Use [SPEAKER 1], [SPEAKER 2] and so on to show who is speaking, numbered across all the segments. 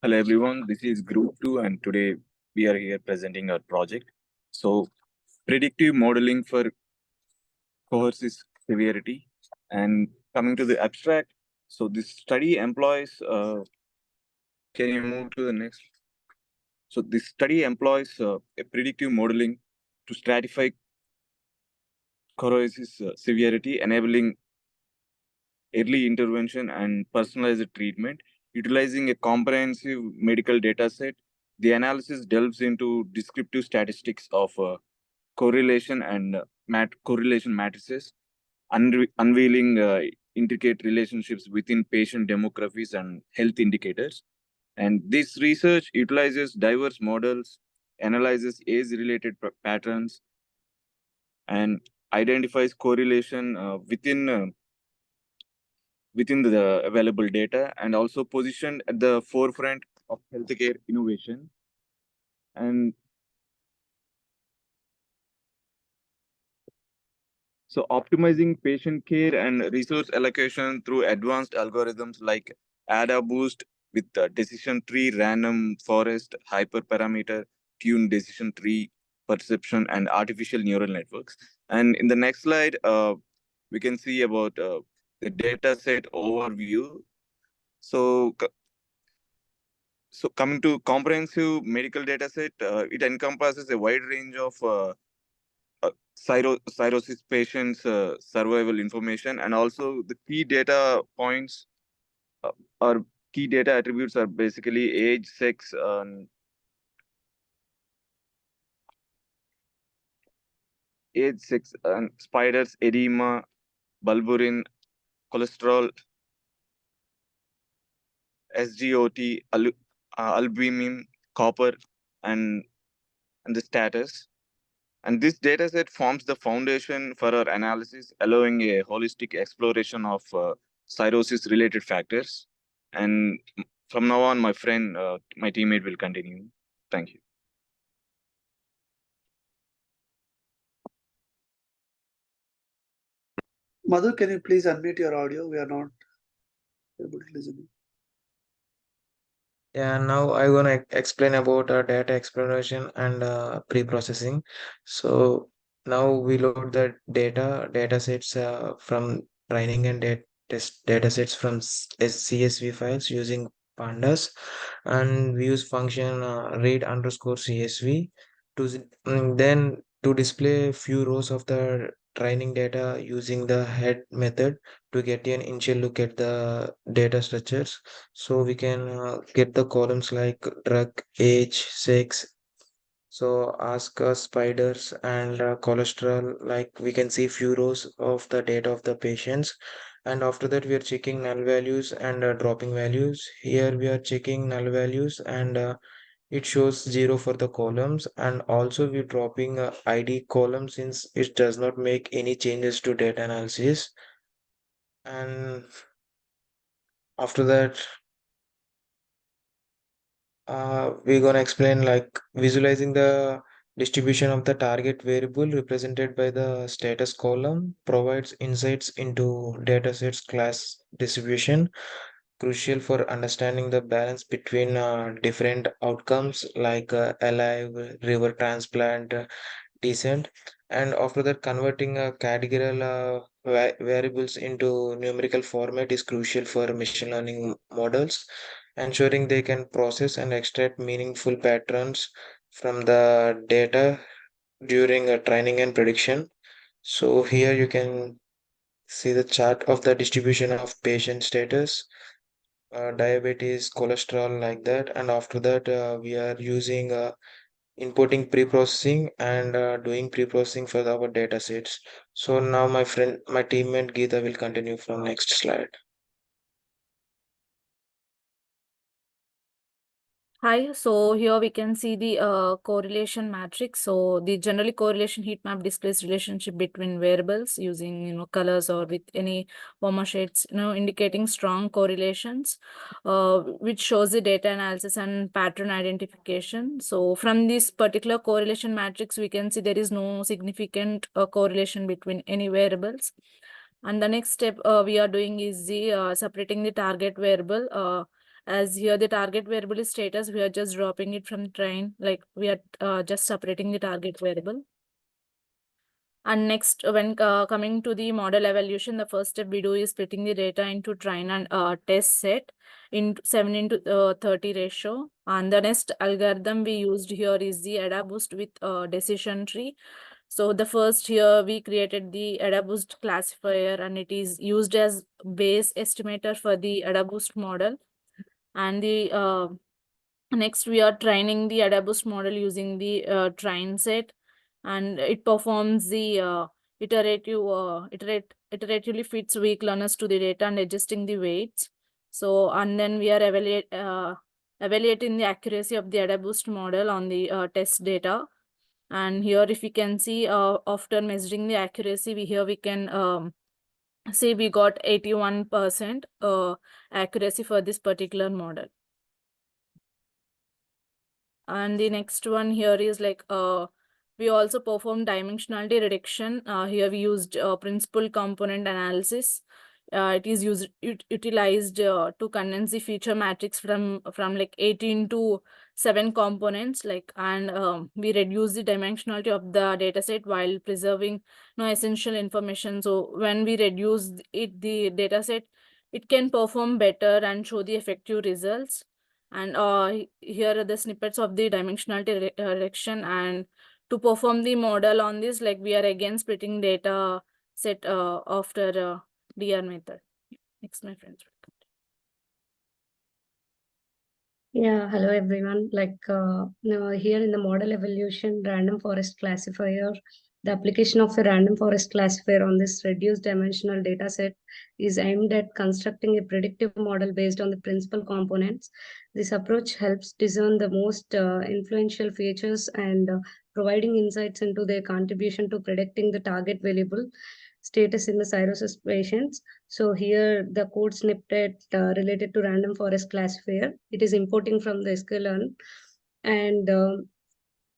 [SPEAKER 1] Hello everyone, this is Group 2 and today we are here presenting our project. So, predictive modeling for cohesive severity and coming to the abstract. So, this study employs, can you move to the next? So, this study employs a predictive modeling to stratify cohesive severity, enabling early intervention and personalized treatment. Utilizing a comprehensive medical data set, the analysis delves into descriptive statistics of correlation and correlation matrices, unveiling intricate relationships within patient demographies and health indicators. And this research utilizes diverse models, analyzes age-related patterns, and identifies correlation within the available data, and also positioned at the forefront of healthcare innovation. And so, optimizing patient care and resource allocation through advanced algorithms like AdaBoost with decision tree, random forest, hyperparameter, tuned decision tree perception, and artificial neural networks. And in the next slide, we can see about the data set overview. So, coming to comprehensive medical data set, it encompasses a wide range of cirrhosis patients' survival information, and also the key data points uh, or key data attributes are basically age, sex, and spiders, edema, bulburin, cholesterol, SGOT, albumin, copper, and and the status. And this dataset forms the foundation for our analysis, allowing a holistic exploration of cirrhosis related factors. And from now on, my teammate will continue. Thank you.
[SPEAKER 2] Madhu, can you please unmute your audio? We are not able to listen.
[SPEAKER 3] Yeah, now I'm gonna explain about data exploration and pre-processing. So now we load the data sets from training and test data sets from CSV files using pandas, and we use function read underscore CSV then to display few rows of the training data using the head method to get an initial look at the data structures. So we can get the columns like drug, age, sex. So ask spiders and cholesterol, like we can see few rows of the data of the patients. And after that, we are checking null values and dropping values. Here we are checking null values and it shows 0 for the columns, and also we're dropping ID column since it does not make any changes to data analysis. And after that, we're gonna explain like visualizing the distribution of the target variable represented by the status column provides insights into datasets class distribution, crucial for understanding the balance between different outcomes like alive, river transplant, decent. And after that, converting categorical variables into numerical format is crucial for machine learning models, ensuring they can process and extract meaningful patterns from the data during training and prediction. So here you can see the chart of the distribution of patient status, diabetes, cholesterol, like that. And after that, we are using importing pre-processing and doing pre-processing for our data sets. So now my teammate Geeta will continue from next slide.
[SPEAKER 4] Hi, so here we can see the correlation matrix. So the generally correlation heat map displays relationship between variables using colors or with any warmer shades, indicating strong correlations, which shows the data analysis and pattern identification. So from this particular correlation matrix, we can see there is no significant correlation between any variables. And the next step we are doing is the separating the target variable. As here the target variable is status, we are just dropping it from train, like we are just separating the target variable. And next, when coming to the model evaluation, the first step we do is splitting the data into train and test set in 7:30 ratio. And the next algorithm we used here is the AdaBoost with decision tree. So the first here we created the AdaBoost classifier, and it is used as base estimator for the AdaBoost model. And the next we are training the AdaBoost model using the train set, and it performs the iteratively fits weak learners to the data and adjusting the weights. So, and then we are evaluating the accuracy of the AdaBoost model on the test data. And here, if you can see, after measuring the accuracy, we can see we got 81% accuracy for this particular model. And the next one here is like we also perform dimensionality reduction. Here we used principal component analysis. It is utilized to condense the feature matrix from like 18 to 7 components, like, and we reduce the dimensionality of the dataset while preserving no essential information. So when we reduce the dataset, it can perform better and show the effective results. And here are the snippets of the dimensionality reduction. And to perform the model on this, like, we are again splitting data set after DR method. Next, my friends.
[SPEAKER 5] Yeah, hello everyone. Now here in the model evaluation random forest classifier, the application of a random forest classifier on this reduced dimensional data set is aimed at constructing a predictive model based on the principal components. This approach helps discern the most influential features and providing insights into their contribution to predicting the target variable status in the cirrhosis patients. So here the code snippet related to random forest classifier, it is importing from the sklearn, and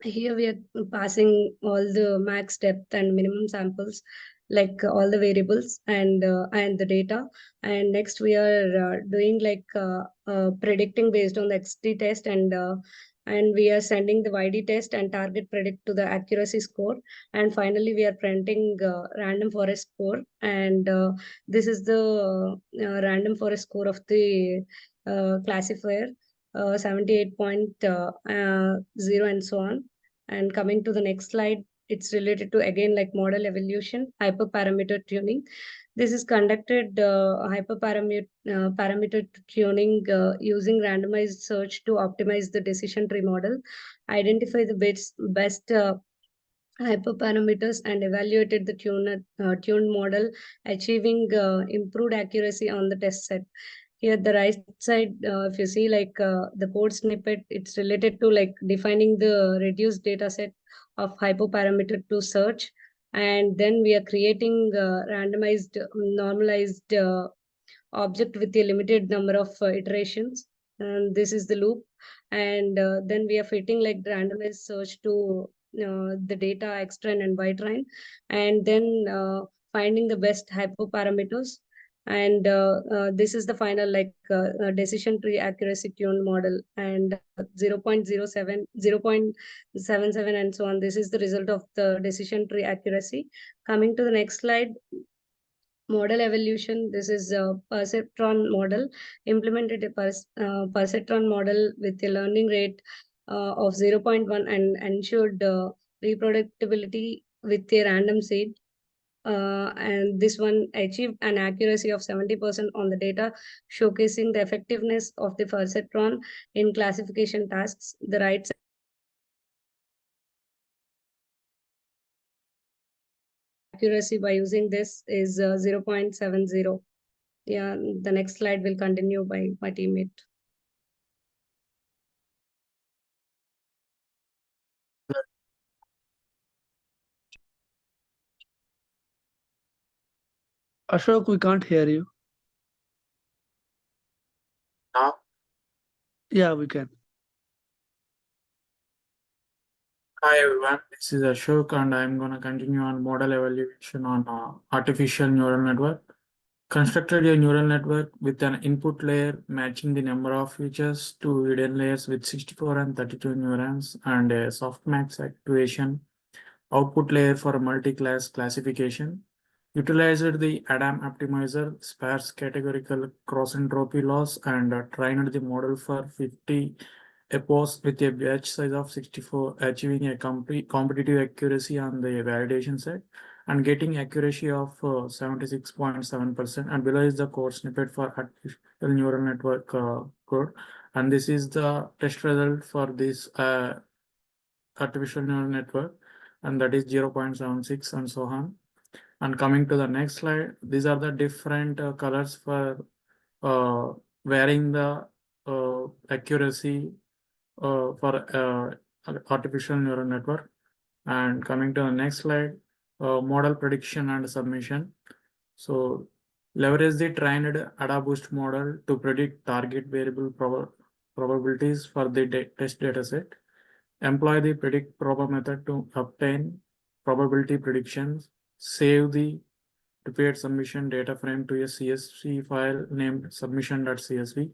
[SPEAKER 5] here we are passing all the max depth and minimum samples, like all the variables and the data. And next we are doing predicting based on the XT test, and we are sending the YD test and target predict to the accuracy score. And finally we are printing random forest score, and this is the random forest score of the classifier, 78.0 and so on. And coming to the next slide, it's related to again like model evolution, hyperparameter tuning. This is conducted parameter tuning using randomized search to optimize the decision tree model, identify the best hyperparameters, and evaluated the tuned model, achieving improved accuracy on the test set. Here, the right side, if you see the code snippet, it's related to like defining the reduced data set of hyperparameter to search. And then we are creating randomized, normalized object with a limited number of iterations. And this is the loop. And then we are fitting like randomized search to the data xtrain and ytrain, and then finding the best hyperparameters. And this is the final decision tree accuracy tuned model, and 0.07, 0.77 and so on. This is the result of the decision tree accuracy. Coming to the next slide, model evolution. This is a perceptron model, implemented a perceptron model with a learning rate of 0.1 and ensured reproducibility with a random seed. And this one achieved an accuracy of 70% on the data, showcasing the effectiveness of the perceptron in classification tasks. The right accuracy by using this is 0.70. Yeah, the next slide will continue by my teammate.
[SPEAKER 2] Ashok, we can't hear you.
[SPEAKER 6] Now,
[SPEAKER 2] Yeah, we can.
[SPEAKER 6] hi everyone, this is Ashok and I'm going to continue on model evaluation on artificial neural network. constructed a neural network with an input layer matching the number of features to hidden layers with 64 and 32 neurons and a softmax activation output layer for multi-class classification. Utilized the Adam optimizer, sparse categorical cross-entropy loss, and trained the model for 50 epos with a batch size of 64, achieving a competitive accuracy on the validation set and getting accuracy of 76.7%. And below is the code snippet for artificial neural network code. And this is the test result for this artificial neural network, and that is 0.76 and so on. And coming to the next slide, these are the different colors for varying the accuracy for artificial neural network. And coming to the next slide, model prediction and submission. So leverage the trained AdaBoost model to predict target variable probabilities for the test dataset. Employ the predict proba method to obtain probability predictions. Save the prepared submission data frame to a CSV file named submission.csv.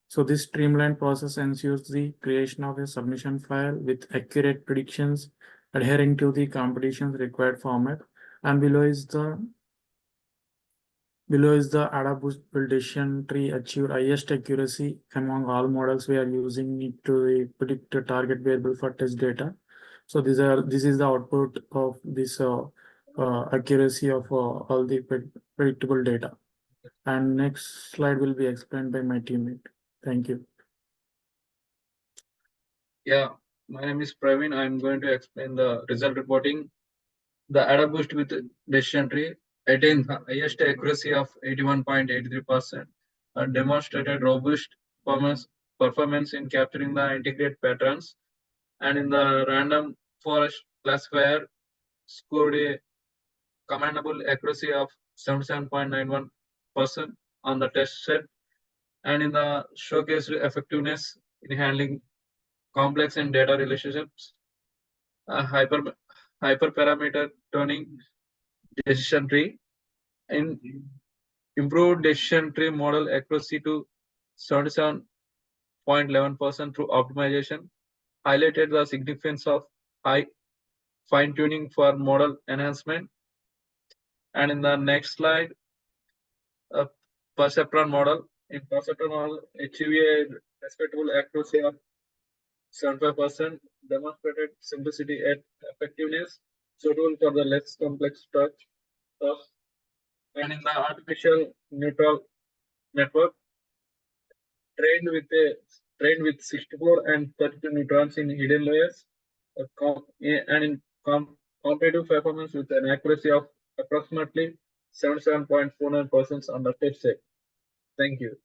[SPEAKER 6] So this streamlined process ensures the creation of a submission file with accurate predictions adhering to the competition's required format. And below is the AdaBoost build decision tree achieved highest accuracy among all models we are using it to predict the target variable for test data. So this is the output of this accuracy of all the predictable data. And next slide will be explained by my teammate. Thank you.
[SPEAKER 7] Yeah, my name is Praveen. I'm going to explain the result reporting. The AdaBoost with decision tree attained the highest accuracy of 81.83% and demonstrated robust performance in capturing the integrate patterns. And in the random forest classifier, scored a commendable accuracy of 77.91% on the test set. And in the showcased effectiveness in handling complex and data relationships, hyperparameter tuning decision tree, and improved decision tree model accuracy to 77.11% through optimization, highlighted the significance of high fine tuning for model enhancement. And in the next slide, a perceptron model. In perceptron model, achieve a respectable accuracy of 75%, demonstrated simplicity and effectiveness suitable for the less complex tasks. And in the artificial neural network, trained with 64 and 32 neutrons in hidden layers, and in competitive performance with an accuracy of approximately 77.49% on the test set. Thank you.